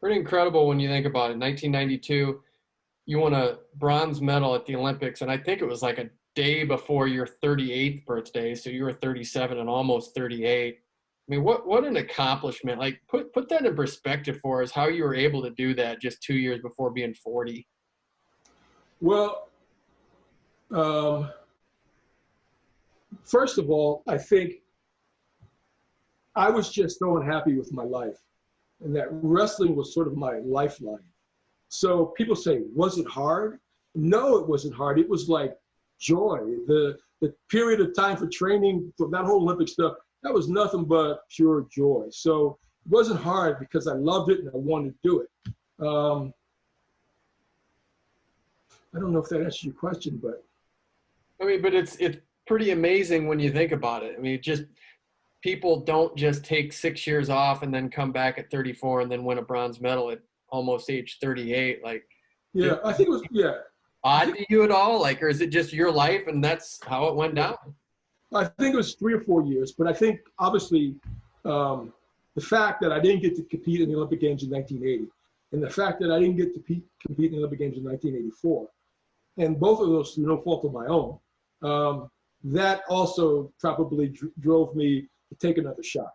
Pretty incredible when you think about it. 1992, you won a bronze medal at the Olympics, and I think it was like a day before your 38th birthday, so you were 37 and almost 38. I mean, what an accomplishment. Like, put that in perspective for us, how you were able to do that just 2 years before being 40. Well, first of all, I think I was just so unhappy with my life, and that wrestling was sort of my lifeline. So people say, was it hard? No, it wasn't hard. It was like joy. The period of time for training, for that whole Olympic stuff, that was nothing but pure joy. So it wasn't hard because I loved it and I wanted to do it. I don't know if that answers your question, but. I mean, but it's pretty amazing when you think about it. I mean, people don't just take 6 years off and then come back at 34 and then win a bronze medal at almost age 38. Like, yeah, I think it was, yeah. Odd to you at all? Like, or is it just your life and that's how it went down? I think it was 3 or 4 years, but I think obviously the fact that I didn't get to compete in the Olympic Games in 1980 and the fact that I didn't get to compete in the Olympic Games in 1984, and both of those through no fault of my own, that also probably drove me to take another shot.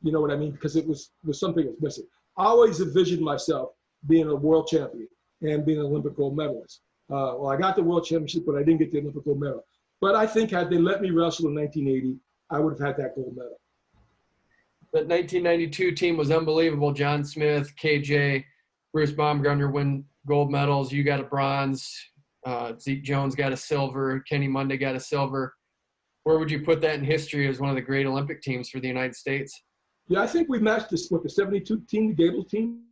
You know what I mean? Because it was something that was missing. I always envisioned myself being a world champion and being an Olympic gold medalist. Well, I got the world championship, but I didn't get the Olympic gold medal. But I think had they let me wrestle in 1980, I would have had that gold medal. That 1992 team was unbelievable. John Smith, KJ, Bruce Baumgartner win gold medals. You got a bronze. Zeke Jones got a silver. Kenny Monday got a silver. Where would you put that in history as one of the great Olympic teams for the United States? Yeah, I think we matched this with the 72 team, the Gable team.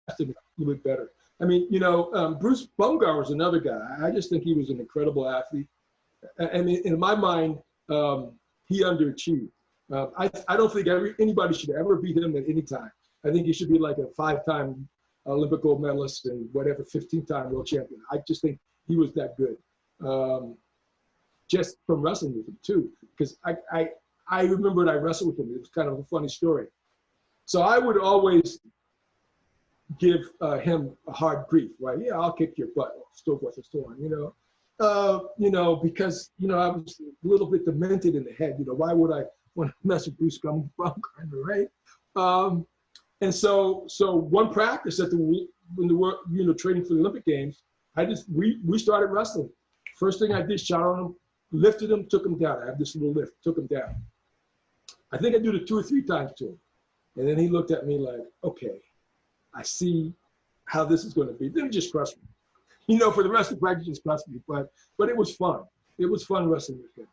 A little bit better. I mean, Bruce Baumgartner was another guy. I just think he was an incredible athlete. I mean, in my mind, he underachieved. I don't think anybody should ever beat him at any time. I think he should be like a 5-time Olympic gold medalist and whatever, 15-time world champion. I just think he was that good. Just from wrestling with him too, because I remember when I wrestled with him. It was kind of a funny story. So I would always give him a hard grief, right? Yeah, I'll kick your butt, so forth and so on, because, I was a little bit demented in the head. Why would I want to mess with Bruce Baumgartner, right? And so one practice when they were, training for the Olympic Games, we started wrestling. First thing I did, shot on him, lifted him, took him down. I have this little lift, took him down. I think I did it 2 or 3 times to him. And then he looked at me like, okay, I see how this is going to be. Then he just crushed me. For the rest of the practice, just crushed me. But it was fun. It was fun wrestling with him.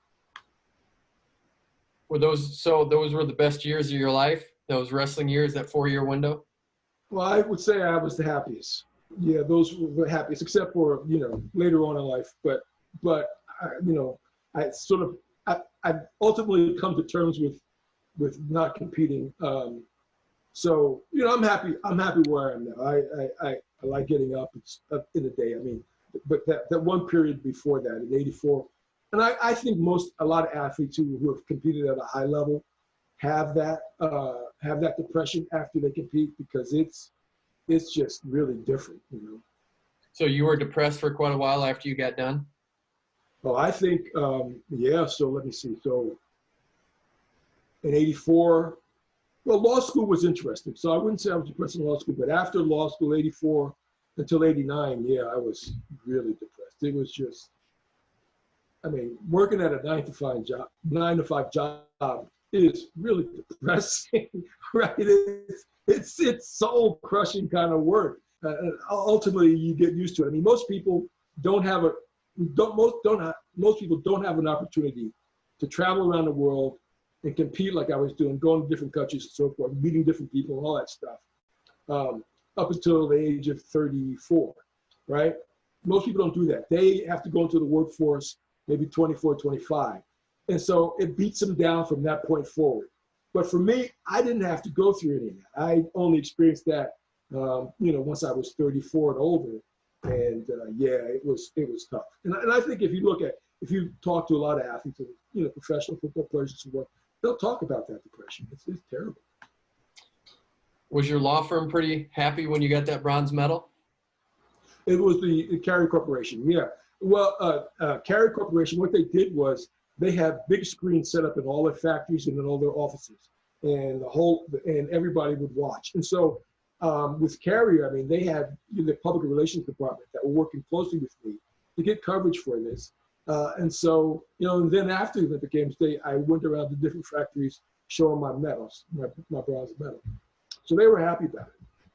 Those were the best years of your life? Those wrestling years, that 4-year window? Well, I would say I was the happiest. Yeah, those were the happiest, except for, later on in life. But I've ultimately come to terms with not competing. So, I'm happy. I'm happy where I am now. I like getting up in the day. I mean, but that one period before that in '84, and I think a lot of athletes who have competed at a high level have that depression after they compete, because it's just really different, So you were depressed for quite a while after you got done? Well, I think, yeah. So let me see. So in '84, well, law school was interesting. So I wouldn't say I was depressed in law school, but after law school, '84 until '89, yeah, I was really depressed. It was just, I mean, working at a 9 to 5 job is really depressing, right? It's soul crushing kind of work. Ultimately, you get used to it. I mean, most people don't have an opportunity to travel around the world and compete like I was doing, going to different countries and so forth, meeting different people and all that stuff, up until the age of 34, right? Most people don't do that. They have to go into the workforce maybe 24, 25. And so it beats them down from that point forward. But for me, I didn't have to go through any of that. I only experienced that, once I was 34 and older. And yeah, it was tough. And I think if you talk to a lot of athletes, professional football players and so forth, they'll talk about that depression. It's terrible. Was your law firm pretty happy when you got that bronze medal? It was the Carrier Corporation, yeah. Well, Carrier Corporation, what they did was they have big screens set up in all their factories and in all their offices, and and everybody would watch. And so with Carrier, I mean, they had the public relations department that were working closely with me to get coverage for this. And so, and then after the Olympic Games Day, I went around to different factories showing my medals, my bronze medal. So they were happy about it.